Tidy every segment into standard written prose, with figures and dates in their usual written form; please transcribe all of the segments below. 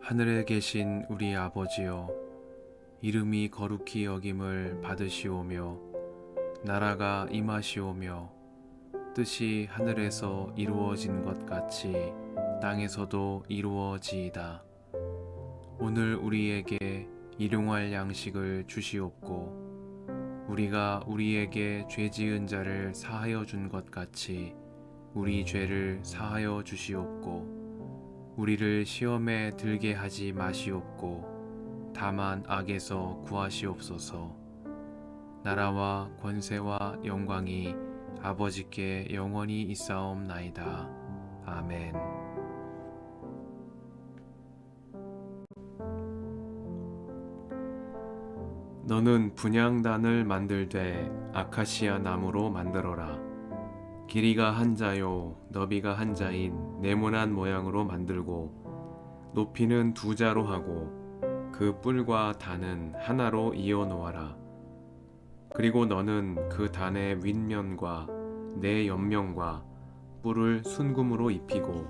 하늘에 계신 우리 아버지여, 이름이 거룩히 여김을 받으시오며 나라가 임하시오며 뜻이 하늘에서 이루어진 것 같이 땅에서도 이루어지이다. 오늘 우리에게 일용할 양식을 주시옵고 우리가 우리에게 죄 지은 자를 사하여 준 것 같이 우리 죄를 사하여 주시옵고 우리를 시험에 들게 하지 마시옵고 다만 악에서 구하시옵소서. 나라와 권세와 영광이 아버지께 영원히 있사옵나이다. 아멘. 너는 분향단을 만들되 아카시아 나무로 만들어라. 길이가 한 자요 너비가 한 자인 네모난 모양으로 만들고 높이는 2자로 하고 그 뿔과 단은 하나로 이어 놓아라. 그리고 너는 그 단의 윗면과 네 옆면과 뿔을 순금으로 입히고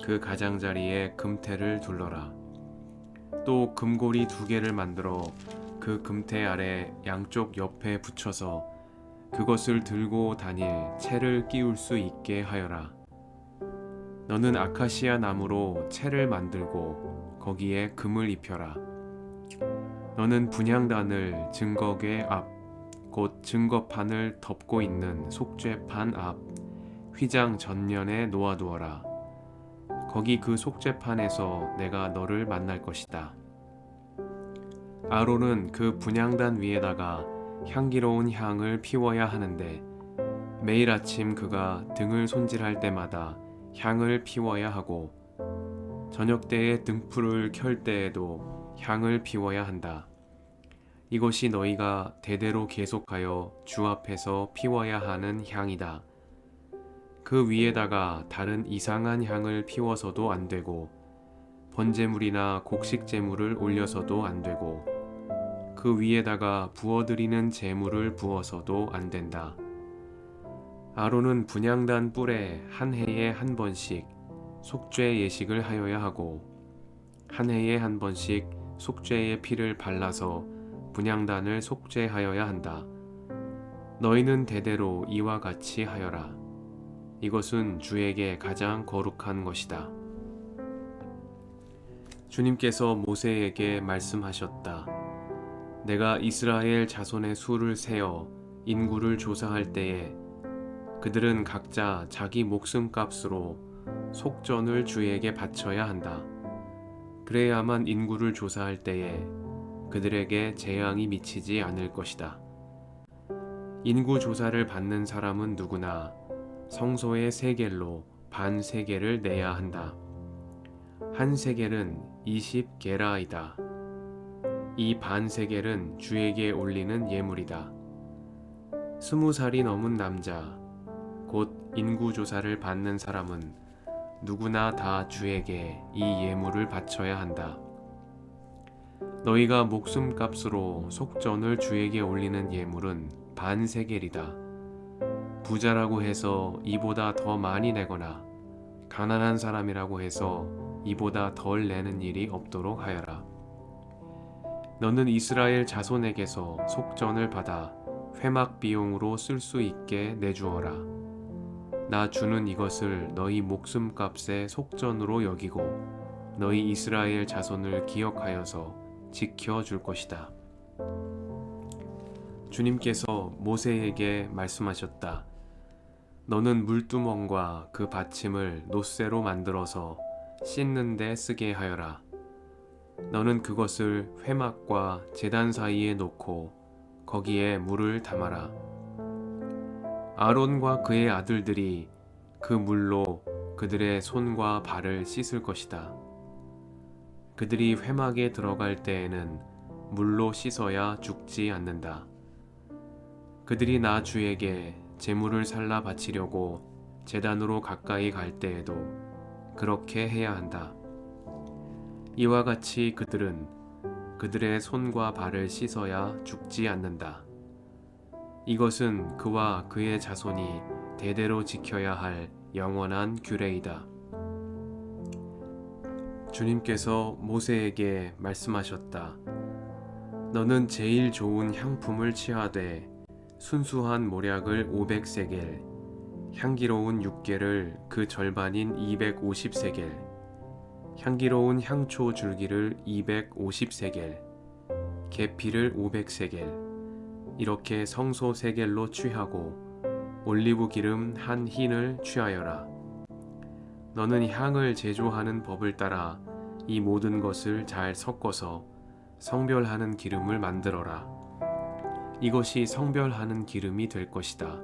그 가장자리에 금테를 둘러라. 또 금고리 2개를 만들어 그 금테 아래 양쪽 옆에 붙여서 그것을 들고 다닐 채를 끼울 수 있게 하여라. 너는 아카시아 나무로 채를 만들고 거기에 금을 입혀라. 너는 분향단을 증거궤 앞, 곧 증거판을 덮고 있는 속죄판 앞, 휘장 전면에 놓아두어라. 거기 그 속죄판에서 내가 너를 만날 것이다. 아론은 그 분향단 위에다가 향기로운 향을 피워야 하는데 매일 아침 그가 등을 손질할 때마다 향을 피워야 하고 저녁 때에 등불을 켤 때에도 향을 피워야 한다. 이것이 너희가 대대로 계속하여 주 앞에서 피워야 하는 향이다. 그 위에다가 다른 이상한 향을 피워서도 안 되고 번제물이나 곡식제물을 올려서도 안 되고 그 위에다가 부어드리는 제물을 부어서도 안 된다. 아론은 분향단 뿔에 한 해에 한 번씩 속죄 예식을 하여야 하고 한 해에 한 번씩 속죄의 피를 발라서 분향단을 속죄하여야 한다. 너희는 대대로 이와 같이 하여라. 이것은 주에게 가장 거룩한 것이다. 주님께서 모세에게 말씀하셨다. 내가 이스라엘 자손의 수를 세어 인구를 조사할 때에 그들은 각자 자기 목숨값으로 속전을 주에게 바쳐야 한다. 그래야만 인구를 조사할 때에 그들에게 재앙이 미치지 않을 것이다. 인구 조사를 받는 사람은 누구나 성소의 세겔로 반 세겔을 내야 한다. 한 세겔은 20게라이다. 이 반 세겔은 주에게 올리는 예물이다. 20살이 넘은 남자, 곧 인구조사를 받는 사람은 누구나 다 주에게 이 예물을 바쳐야 한다. 너희가 목숨값으로 속전을 주에게 올리는 예물은 반 세겔이다. 부자라고 해서 이보다 더 많이 내거나 가난한 사람이라고 해서 이보다 덜 내는 일이 없도록 하여라. 너는 이스라엘 자손에게서 속전을 받아 회막 비용으로 쓸 수 있게 내주어라. 나 주는 이것을 너희 목숨값의 속전으로 여기고 너희 이스라엘 자손을 기억하여서 지켜줄 것이다. 주님께서 모세에게 말씀하셨다. 너는 물두멍과 그 받침을 놋새로 만들어서 씻는 데 쓰게 하여라. 너는 그것을 회막과 제단 사이에 놓고 거기에 물을 담아라. 아론과 그의 아들들이 그 물로 그들의 손과 발을 씻을 것이다. 그들이 회막에 들어갈 때에는 물로 씻어야 죽지 않는다. 그들이 나 주에게 제물을 살라 바치려고 제단으로 가까이 갈 때에도 그렇게 해야 한다. 이와 같이 그들은 그들의 손과 발을 씻어야 죽지 않는다. 이것은 그와 그의 자손이 대대로 지켜야 할 영원한 규례이다. 주님께서 모세에게 말씀하셨다. 너는 제일 좋은 향품을 취하되 순수한 모략을 500세겔, 향기로운 육개를 그 절반인 250세겔, 향기로운 향초 줄기를 250세겔, 계피를 500세겔, 이렇게 성소 세겔로 취하고 올리브 기름 한 흰을 취하여라. 너는 향을 제조하는 법을 따라 이 모든 것을 잘 섞어서 성별하는 기름을 만들어라. 이것이 성별하는 기름이 될 것이다.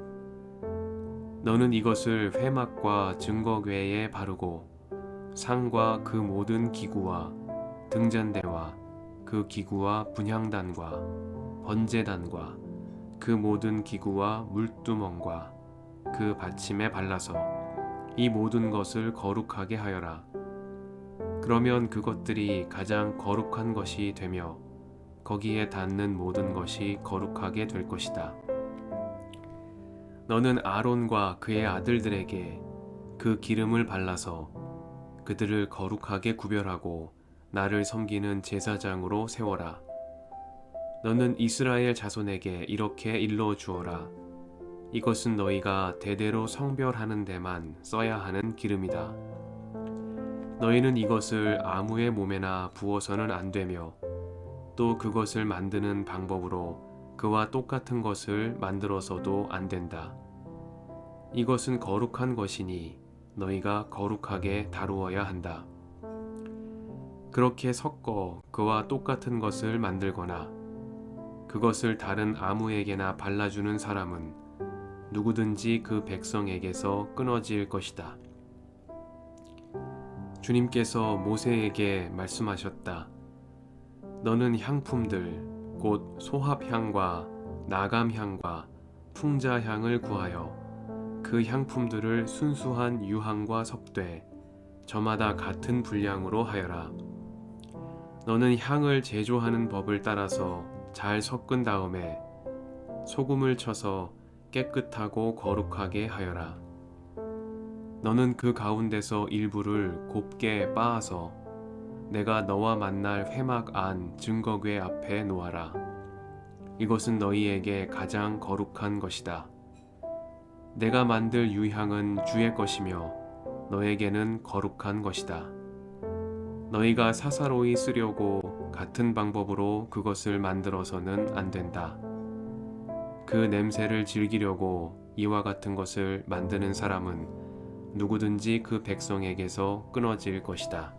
너는 이것을 회막과 증거궤에 바르고 상과 그 모든 기구와 등잔대와 그 기구와 분향단과 번제단과 그 모든 기구와 물두멍과 그 받침에 발라서 이 모든 것을 거룩하게 하여라. 그러면 그것들이 가장 거룩한 것이 되며 거기에 닿는 모든 것이 거룩하게 될 것이다. 너는 아론과 그의 아들들에게 그 기름을 발라서 그들을 거룩하게 구별하고 나를 섬기는 제사장으로 세워라. 너는 이스라엘 자손에게 이렇게 일러 주어라. 이것은 너희가 대대로 성별하는 데만 써야 하는 기름이다. 너희는 이것을 아무의 몸에나 부어서는 안 되며 또 그것을 만드는 방법으로 그와 똑같은 것을 만들어서도 안 된다. 이것은 거룩한 것이니 너희가 거룩하게 다루어야 한다. 그렇게 섞어 그와 똑같은 것을 만들거나 그것을 다른 아무에게나 발라주는 사람은 누구든지 그 백성에게서 끊어질 것이다. 주님께서 모세에게 말씀하셨다. 너는 향품들 곧 소합향과 나감향과 풍자향을 구하여 그 향품들을 순수한 유향과 섭되 저마다 같은 분량으로 하여라. 너는 향을 제조하는 법을 따라서 잘 섞은 다음에 소금을 쳐서 깨끗하고 거룩하게 하여라. 너는 그 가운데서 일부를 곱게 빻아서 내가 너와 만날 회막 안 증거궤 앞에 놓아라. 이것은 너희에게 가장 거룩한 것이다. 내가 만들 유향은 주의 것이며 너에게는 거룩한 것이다. 너희가 사사로이 쓰려고 같은 방법으로 그것을 만들어서는 안 된다. 그 냄새를 즐기려고 이와 같은 것을 만드는 사람은 누구든지 그 백성에게서 끊어질 것이다.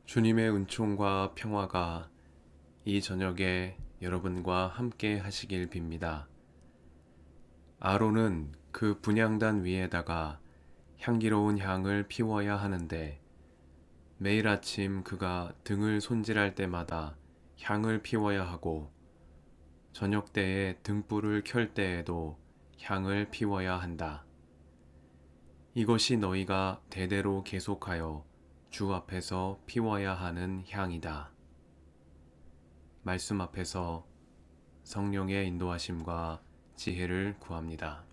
주님의 은총과 평화가 이 저녁에 여러분과 함께 하시길 빕니다. 아론은 그 분향단 위에다가 향기로운 향을 피워야 하는데 매일 아침 그가 등을 손질할 때마다 향을 피워야 하고 저녁 때에 등불을 켤 때에도 향을 피워야 한다. 이것이 너희가 대대로 계속하여 주 앞에서 피워야 하는 향이다. 말씀 앞에서 성령의 인도하심과 지혜를 구합니다.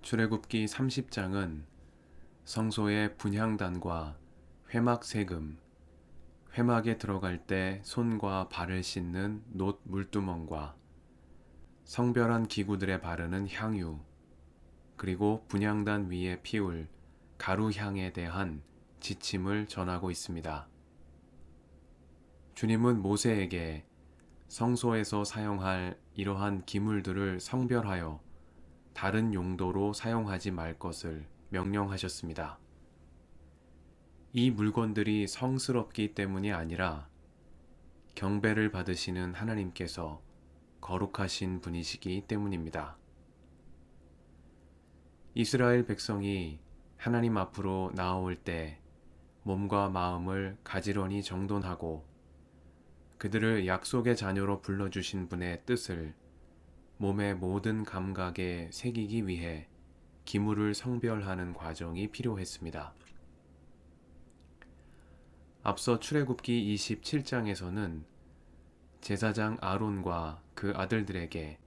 출애굽기 30장은 성소의 분향단과 회막 세금, 회막에 들어갈 때 손과 발을 씻는 놋 물두멍과 성별한 기구들에 바르는 향유, 그리고 분향단 위에 피울 가루향에 대한 지침을 전하고 있습니다. 주님은 모세에게 성소에서 사용할 이러한 기물들을 성별하여 다른 용도로 사용하지 말 것을 명령하셨습니다. 이 물건들이 성스럽기 때문이 아니라 경배를 받으시는 하나님께서 거룩하신 분이시기 때문입니다. 이스라엘 백성이 하나님 앞으로 나아올 때 몸과 마음을 가지런히 정돈하고 그들을 약속의 자녀로 불러주신 분의 뜻을 몸의 모든 감각에 새기기 위해 기물을 성별하는 과정이 필요했습니다. 앞서 출애굽기 27장에서는 제사장 아론과 그 아들들에게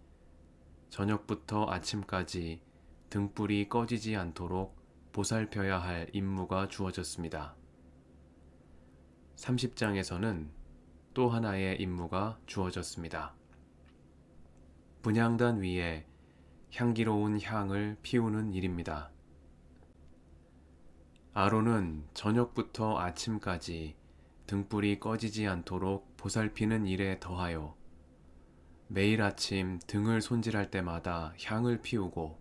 저녁부터 아침까지 등불이 꺼지지 않도록 보살펴야 할 임무가 주어졌습니다. 30장에서는 또 하나의 임무가 주어졌습니다. 분향단 위에 향기로운 향을 피우는 일입니다. 아론은 저녁부터 아침까지 등불이 꺼지지 않도록 보살피는 일에 더하여 매일 아침 등을 손질할 때마다 향을 피우고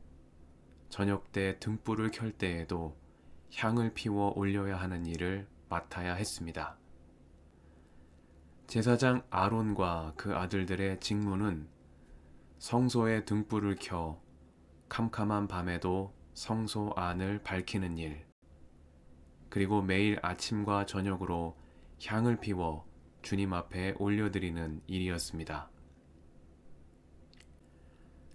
저녁 때 등불을 켤 때에도 향을 피워 올려야 하는 일을 맡아야 했습니다. 제사장 아론과 그 아들들의 직무는 성소에 등불을 켜 캄캄한 밤에도 성소 안을 밝히는 일, 그리고 매일 아침과 저녁으로 향을 피워 주님 앞에 올려드리는 일이었습니다.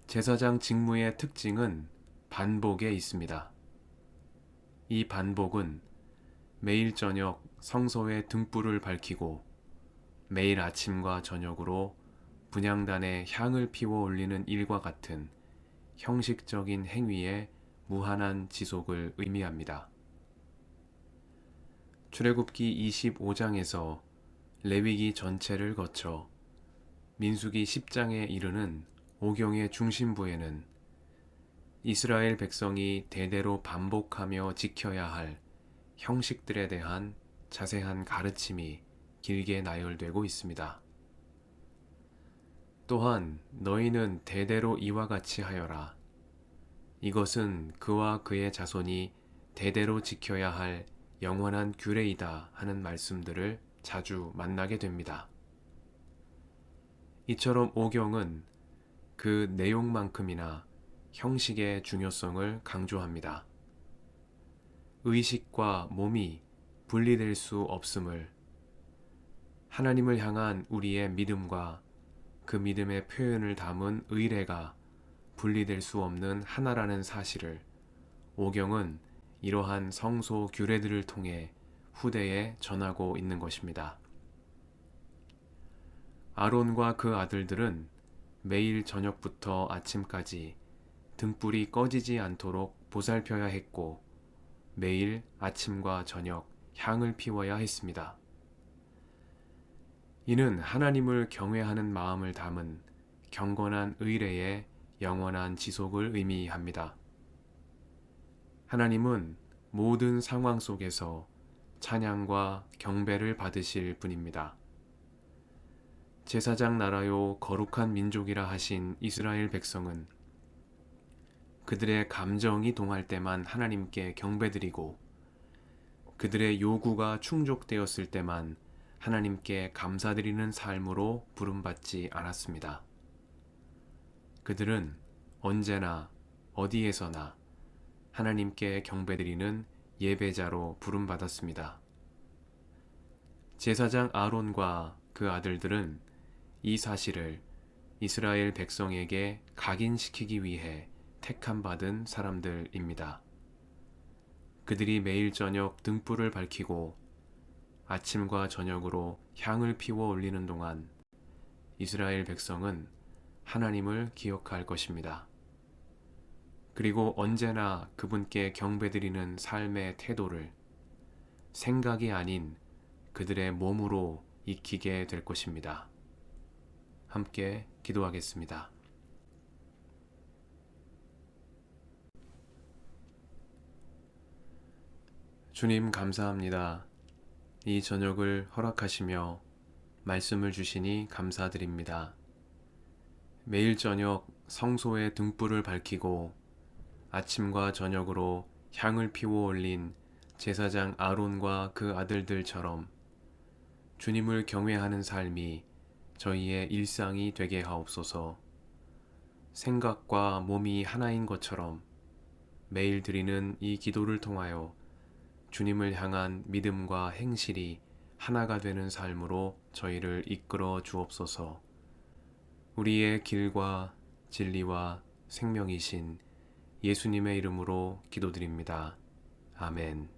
제사장 직무의 특징은 반복에 있습니다. 이 반복은 매일 저녁 성소에 등불을 밝히고 매일 아침과 저녁으로 분향단에 향을 피워 올리는 일과 같은 형식적인 행위의 무한한 지속을 의미합니다. 출애굽기 25장에서 레위기 전체를 거쳐 민수기 10장에 이르는 오경의 중심부에는 이스라엘 백성이 대대로 반복하며 지켜야 할 형식들에 대한 자세한 가르침이 길게 나열되고 있습니다. 또한 너희는 대대로 이와 같이 하여라. 이것은 그와 그의 자손이 대대로 지켜야 할 영원한 규례이다 하는 말씀들을 자주 만나게 됩니다. 이처럼 오경은 그 내용만큼이나 형식의 중요성을 강조합니다. 의식과 몸이 분리될 수 없음을, 하나님을 향한 우리의 믿음과 그 믿음의 표현을 담은 의례가 분리될 수 없는 하나라는 사실을 오경은 이러한 성소 규례들을 통해 후대에 전하고 있는 것입니다. 아론과 그 아들들은 매일 저녁부터 아침까지 등불이 꺼지지 않도록 보살펴야 했고 매일 아침과 저녁 향을 피워야 했습니다. 이는 하나님을 경외하는 마음을 담은 경건한 의례의 영원한 지속을 의미합니다. 하나님은 모든 상황 속에서 찬양과 경배를 받으실 분입니다. 제사장 나라요 거룩한 민족이라 하신 이스라엘 백성은 그들의 감정이 동할 때만 하나님께 경배드리고 그들의 요구가 충족되었을 때만 하나님께 감사드리는 삶으로 부름받지 않았습니다. 그들은 언제나 어디에서나 하나님께 경배드리는 예배자로 부름받았습니다. 제사장 아론과 그 아들들은 이 사실을 이스라엘 백성에게 각인시키기 위해 택함받은 사람들입니다. 그들이 매일 저녁 등불을 밝히고 아침과 저녁으로 향을 피워 올리는 동안 이스라엘 백성은 하나님을 기억할 것입니다. 그리고 언제나 그분께 경배드리는 삶의 태도를 생각이 아닌 그들의 몸으로 익히게 될 것입니다. 함께 기도하겠습니다. 주님 감사합니다. 이 저녁을 허락하시며 말씀을 주시니 감사드립니다. 매일 저녁 성소에 등불을 밝히고 아침과 저녁으로 향을 피워 올린 제사장 아론과 그 아들들처럼 주님을 경외하는 삶이 저희의 일상이 되게 하옵소서. 생각과 몸이 하나인 것처럼 매일 드리는 이 기도를 통하여 주님을 향한 믿음과 행실이 하나가 되는 삶으로 저희를 이끌어 주옵소서. 우리의 길과 진리와 생명이신 예수님의 이름으로 기도드립니다. 아멘.